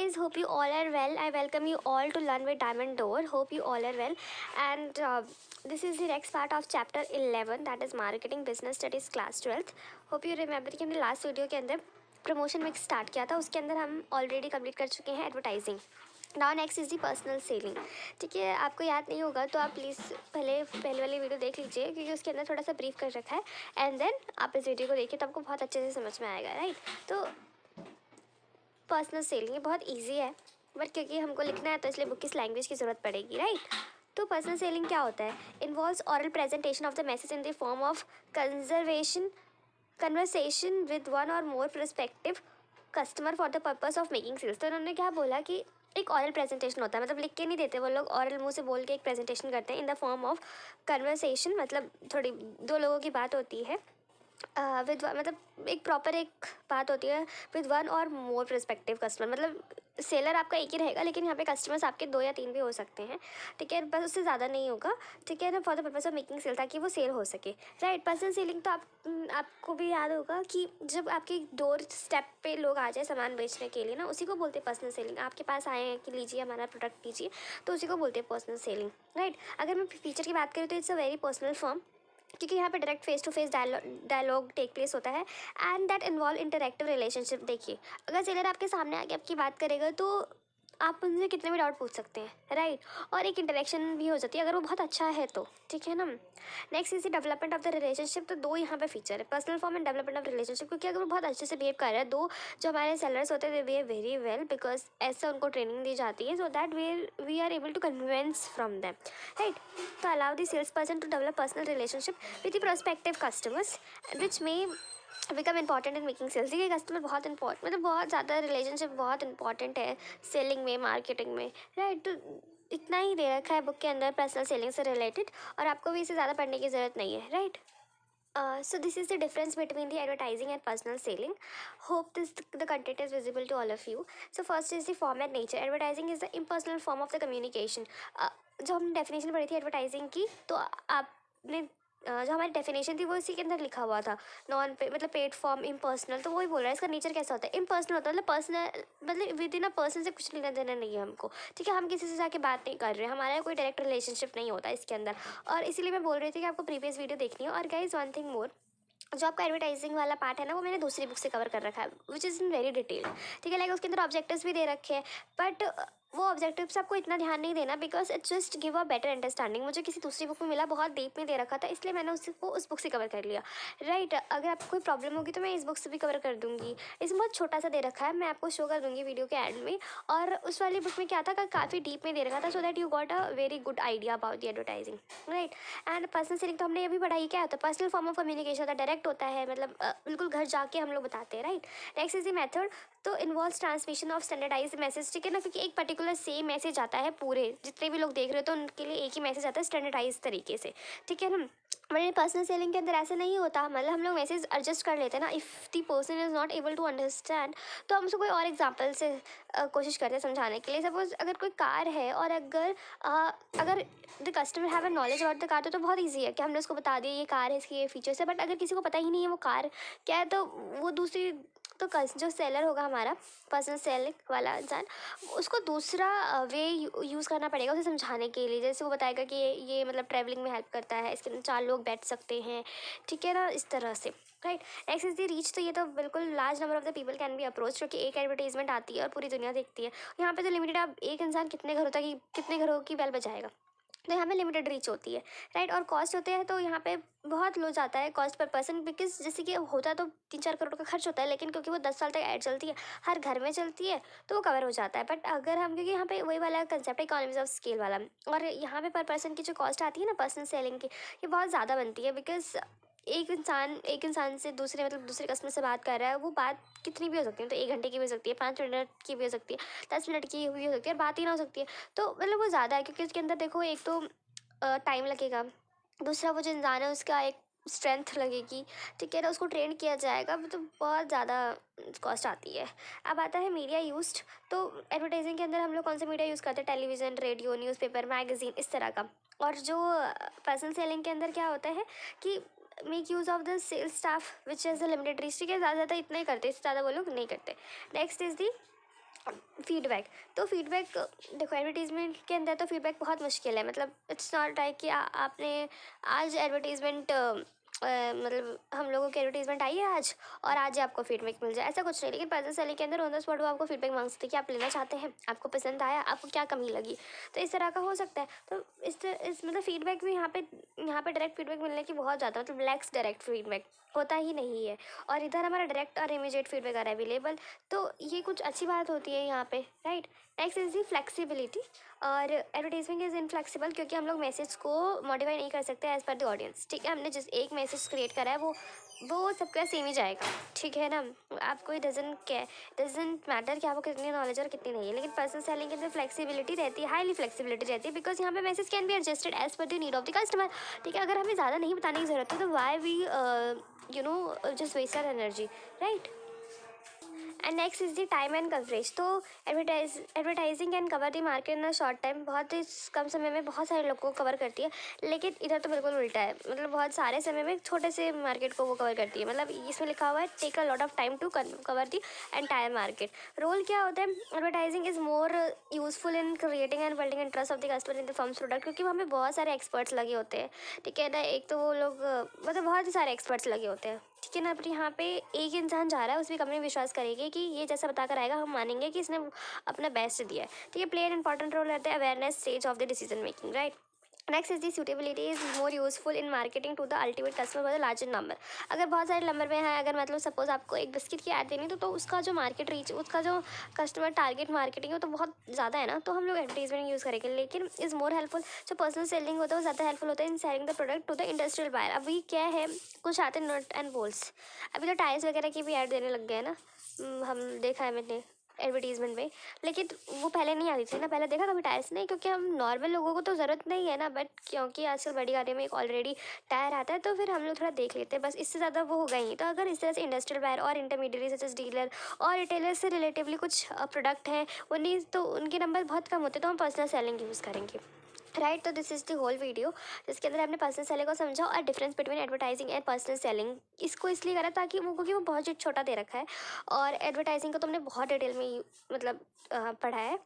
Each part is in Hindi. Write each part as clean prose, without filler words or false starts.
guys, hope you all are well. I welcome you all to Learn with Diamond Door. Hope you all are well. And this is the next part of chapter 11, that is Marketing Business Studies Class 12th. Hope you remember कि हमने लास्ट वीडियो के अंदर प्रमोशन में स्टार्ट किया था, उसके अंदर हम ऑलरेडी कंप्लीट कर चुके हैं advertising. Now next is the personal selling. ठीक है, आपको याद नहीं होगा तो आप प्लीज़ पहले वाली वीडियो देख लीजिए, क्योंकि उसके अंदर थोड़ा सा ब्रीफ कर रखा है. एंड देन आप इस वीडियो को देखिए तो आपको बहुत अच्छे से समझ में आएगा, राइट. तो पर्सनल सेलिंग ये बहुत इजी है, बट क्योंकि हमको लिखना है तो इसलिए बुक की लैंग्वेज की ज़रूरत पड़ेगी, राइट. तो पर्सनल सेलिंग क्या होता है? Involves oral presentation of the message in the form of conversation with one or more prospective customer for the purpose of making sales. तो उन्होंने क्या बोला कि एक ऑरल प्रेजेंटेशन होता है, मतलब लिख के नहीं देते वो लोग, ऑरल मुंह से बोल के एक प्रेजेंटेशन करते हैं इन द फॉर्म ऑफ कन्वर्सेशन. मतलब थोड़ी दो लोगों की बात होती है विद मतलब एक प्रॉपर एक बात होती है with one or more prospective customer. मतलब सेलर आपका एक ही रहेगा, लेकिन यहाँ पे कस्टमर्स आपके 2 या 3 भी हो सकते हैं. ठीक है, बस उससे ज़्यादा नहीं होगा. ठीक है ना, for the purpose of making sale, ताकि वो सेल हो सके, राइट. पर्सनल सेलिंग तो आपको भी याद होगा कि जब आपके डोर स्टेप पे लोग आ जाए सामान बेचने के लिए ना, उसी को बोलते हैं पर्सनल सेलिंग. आपके पास आए हैं कि लीजिए हमारा प्रोडक्ट लीजिए, तो उसी को बोलते हैं पर्सनल सेलिंग, राइट. अगर मैं फीचर की बात करूँ तो it's a very personal form, क्योंकि यहाँ पे direct face to face dialogue take place होता है and that involve interactive relationship. देखिए, अगर सेलर आपके सामने आके आपकी बात करेगा तो आप उनसे कितने भी डाउट पूछ सकते हैं, राइट. और एक इंटरेक्शन भी हो जाती है अगर वो बहुत अच्छा है तो. ठीक है ना. Next is the development of the relationship. तो 2 यहाँ पे फीचर है, personal form and development of relationship. क्योंकि अगर वो बहुत अच्छे से बिहेव कर रहे हैं, दो जो हमारे सेलर्स होते हैं they behave very well, because ऐसा उनको ट्रेनिंग दी जाती है, so that we are able to convince from them, right. तो allow the sales person to develop personal relationship with the prospective customers which may become important in making sales. ये कस्टमर बहुत इंपॉर्टेंट, मतलब बहुत ज़्यादा रिलेशनशिप बहुत इंपॉर्टेंट है सेलिंग में, मार्केटिंग में, राइट. तो इतना ही दे रखा है बुक के अंदर पर्सनल सेलिंग से रिलेटेड, और आपको भी इसे ज़्यादा पढ़ने की ज़रूरत नहीं है, right. So this is the difference between the advertising and personal selling. Hope the content is visible to all of you. So first is the form and nature. Advertising is the impersonal form of the communication. जो हमने डेफिनेशन पढ़ी थी एडवर्टाइजिंग की, तो आपने जो हमारी डेफिनेशन थी वो इसी के अंदर लिखा हुआ था, नॉन पे मतलब पेड फॉर्म इम्पर्सनल. तो वही बोल रहा है इसका नेचर कैसा होता है, इम्पर्सनल होता है. मतलब पर्सनल मतलब विद इन अ पर्सन से कुछ लेना देना नहीं है हमको. ठीक है, हम किसी से जाके बात नहीं कर रहे हैं, हमारा कोई डायरेक्ट रिलेशनशिप नहीं होता इसके अंदर. और इसीलिए मैं बोल रही थी कि आपको प्रीवियस वीडियो देखनी है. और गाइज वन थिंग मोर, जो आपका एडवर्टाइजिंग वाला पार्ट है ना, वो मैंने दूसरी बुक से कवर कर रखा है which is in very detail. ठीक है, लाइक उसके अंदर ऑब्जेक्टिव्स भी दे रखे हैं, बट वो ऑब्जेक्टिव्स आपको इतना ध्यान नहीं देना, because it's just give a better understanding. मुझे किसी दूसरी बुक में मिला, बहुत डीप में दे रखा था, इसलिए मैंने उसको उस बुक से कवर कर लिया, राइट. अगर आपको कोई प्रॉब्लम होगी तो मैं इस बुक से भी कवर कर दूंगी. इसमें बहुत छोटा सा दे रखा है, मैं आपको शो कर दूंगी वीडियो के एंड में. और उस वाली बुक में क्या था, काफ़ी डीप में दे रखा था, so that you got a very good idea about the advertising, right. And personal selling तो हमने ये भी पढ़ा ही क्या होता है, पर्सनल फॉर्म ऑफ कम्युनिकेशन होता है, डायरेक्ट होता है, मतलब बिल्कुल घर जाके हम लोग बताते हैं, right. Next is the method. तो involve transmission of standardize message. ठीक है ना, क्योंकि एक पर्टिकुलर सेम मैसेज आता है, पूरे जितने भी लोग देख रहे हो तो उनके लिए एक ही मैसेज आता है स्टैंडर्डाइज तरीके से. ठीक है ना. बट पर्सनल सेलिंग के अंदर ऐसा नहीं होता, मतलब हम लोग मैसेज एडजस्ट कर लेते हैं ना. If the person is not able to understand, तो हम उसको कोई और एग्जांपल से कोशिश करते हैं समझाने के लिए. सपोज अगर कोई कार है और अगर the customer have a knowledge about the car, तो बहुत ईजी है कि हमने उसको बता दिया ये कार है, इसकी ये फीचर्स है. बट अगर किसी को पता ही नहीं है वो कार क्या है, तो वो दूसरी तो जो सेलर होगा हमारा पर्सनल सेलिंग वाला इंसान, उसको दूसरा वे यूज़ करना पड़ेगा उसे समझाने के लिए. जैसे वो बताएगा कि ये मतलब ट्रैवलिंग में हेल्प करता है, इसके अंदर 4 लोग बैठ सकते हैं. ठीक है ना, इस तरह से, right. Next is the reach. तो ये तो बिल्कुल large number of the people can be approach, क्योंकि एक एडवर्टीजमेंट आती है और पूरी दुनिया देखती है. यहाँ पे तो लिमिटेड, आप एक इंसान कितने घरों की बेल बजाएगा, तो यहाँ पे लिमिटेड रीच होती है, राइट. और कॉस्ट होते हैं तो यहाँ पे बहुत लो जाता है कॉस्ट पर पर्सन, बिकॉज जैसे कि होता तो 3-4 करोड़ का खर्च होता है, लेकिन क्योंकि वो 10 साल तक ऐड चलती है, हर घर में चलती है, तो वो कवर हो जाता है. बट अगर हम, क्योंकि यहाँ पे वही वाला कंसेप्ट है इकोनॉमीज ऑफ स्केल वाला, और यहाँ पे पर पर्सन की जो कॉस्ट आती है ना पर्सनल सेलिंग की, ये बहुत ज़्यादा बनती है. बिकॉज एक इंसान से दूसरे कस्टमर से बात कर रहा है, वो बात कितनी भी हो सकती है, तो 1 घंटे की भी हो सकती है, 5 मिनट की भी हो सकती है, 10 मिनट की भी हो सकती है, बात ही ना हो सकती है. तो मतलब वो ज़्यादा है, क्योंकि उसके अंदर देखो एक तो टाइम लगेगा, दूसरा वो जो इंसान है उसका एक स्ट्रेंथ लगेगी. ठीक है ना, उसको ट्रेन किया जाएगा, तो बहुत ज़्यादा कॉस्ट आती है. अब आता है मीडिया यूज्ड. तो एडवर्टाइजिंग के अंदर हम लोग कौन सा मीडिया यूज़ करते हैं, टेलीविज़न, रेडियो, न्यूज़पेपर, मैगजीन, इस तरह का. और जो पर्सनल सेलिंग के अंदर क्या होता है कि make use of the sales staff which is the limited reach. ठीक है, ज़्यादा इतना ही करते, इससे ज़्यादा वो लोग नहीं करते. नेक्स्ट इज़ दी फीडबैक, तो फीडबैक देखो एडवर्टीज़मेंट के अंदर तो फीडबैक बहुत मुश्किल है, मतलब इट्स नॉट लाइक कि आपने आज एडवर्टीज़मेंट मतलब हम लोगों की एडवर्टीज़मेंट आई है आज और आज ही आपको फीडबैक मिल जाए, ऐसा कुछ नहीं। लेकिन पर्सनल सेलिंग के अंदर ऑन द स्पॉट वो आपको फीडबैक मांग सकते हैं कि आप लेना चाहते हैं, आपको पसंद आया, आपको क्या कमी लगी, तो इस तरह का हो सकता है। तो इस मतलब फीडबैक भी यहाँ पे डायरेक्ट फीडबैक मिलने की बहुत ज़्यादा मतलब लैक्स डायरेक्ट फीडबैक होता ही नहीं है, और इधर हमारा डायरेक्ट और इमीडिएट फीडबैक आ रहा है अवेलेबल, तो ये कुछ अच्छी बात होती है यहाँ पे, right. Next is the flexibility, और एडवर्टाइजमेंट इज़ इनफ्लेक्सिबल क्योंकि हम लोग मैसेज को मॉडिफाई नहीं कर सकते एज़ पर द ऑडियंस, ठीक है। हमने जिस एक मैसेज क्रिएट करा है वो सबका सेम ही जाएगा, ठीक है ना। आपको ये डजेंट मैटर कि आपको कितनी नॉलेज और कितनी नहीं है। लेकिन पर्सनल सेलिंग के अंदर फ्लेक्सिबिलिटी रहती है, हाईली फ्लेक्सिबिलिटी रहती है, बिकॉज यहाँ पे message can be adjusted as per the need of the customer, ठीक है। अगर हमें ज़्यादा नहीं बताने की ज़रूरत है तो why we just waste our energy, right. And next is the time and coverage, तो advertising can cover the market in a short time, बहुत ही कम समय में बहुत सारे लोगों को कवर करती है। लेकिन इधर तो बिल्कुल उल्टा है, मतलब बहुत सारे समय में छोटे से मार्केट को वो कवर करती है। मतलब इसमें लिखा हुआ है take a lot of time to cover the entire market. Role क्या होता है, advertising is more useful in creating and building interest of the customer in the firm's product, क्योंकि वहाँ पे बहुत सारे एक्सपर्ट्स लगे होते हैं, ठीक है ना। एक तो वो लोग मतलब बहुत ही सारे एक्सपर्ट्स लगे होते हैं, ठीक है ना। पर यहाँ पे एक इंसान जा रहा है, उसकी कंपनी विश्वास करेगी कि ये जैसा बता कर आएगा हम मानेंगे कि इसने अपना बेस्ट दिया है, ठीक है। Play an important role at the awareness stage of the decision making, right. Next is the suitability is more useful in marketing to the ultimate customer for the larger number. अगर बहुत सारे नंबर में है, अगर मतलब सपोज आपको एक बिस्किट की ऐड देनी तो उसका जो मार्केट रीच, उसका जो कस्टमर टारगेट मार्केटिंग है तो बहुत ज़्यादा है ना, तो हम लोग एडवर्टीजमेंट यूज़ करेंगे। लेकिन इज मोर हेल्पफुल, जो पर्सनल सेलिंग होता है वो ज़्यादा हेल्पफुल होता है in selling the product to the industrial buyer. अभी क्या है, कुछ आते हैं नट एंड बोल्ट्स, अभी तो टायर्स वगैरह की भी ऐड देने लग गए हैं ना, हम देखा है मैंने एडवर्टीजमेंट में। लेकिन वो पहले नहीं आती थी ना, पहले देखा कभी टायर्स नहीं, क्योंकि हम नॉर्मल लोगों को तो ज़रूरत नहीं है ना, बट क्योंकि आजकल बड़ी गाड़ियों में एक ऑलरेडी टायर आता है तो फिर हम लोग थोड़ा देख लेते हैं, बस इससे ज़्यादा वो हो गई। तो अगर इस तरह से इंडस्ट्रियल बायर और इंटरमीडिएट सच एस डीलर और रिटेलर से रिलेटिवली कुछ प्रोडक्ट हैं उन्हीं, तो उनके नंबर बहुत कम होते, तो हम पर्सनल सेलिंग यूज़ करेंगे, राइट। तो this is the whole video जिसके अंदर हमने पर्सनल सेलिंग को समझा और difference between advertising and personal selling. इसको इसलिए करा ताकि वो, क्योंकि वो बहुत छोटा दे रखा है और एडवर्टाइजिंग को तो हमने बहुत डिटेल में मतलब पढ़ा है,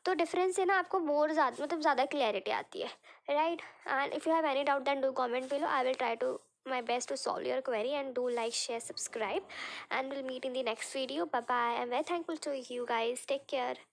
तो डिफरेंस से ना आपको मोर ज़्यादा मतलब ज़्यादा क्लैरिटी आती है, right. And if you have any doubt then do comment below, I will try to my best to solve your query, and do like, share, subscribe, and we'll meet in the next video. Bye bye. I'm very thankful to you guys. Take care.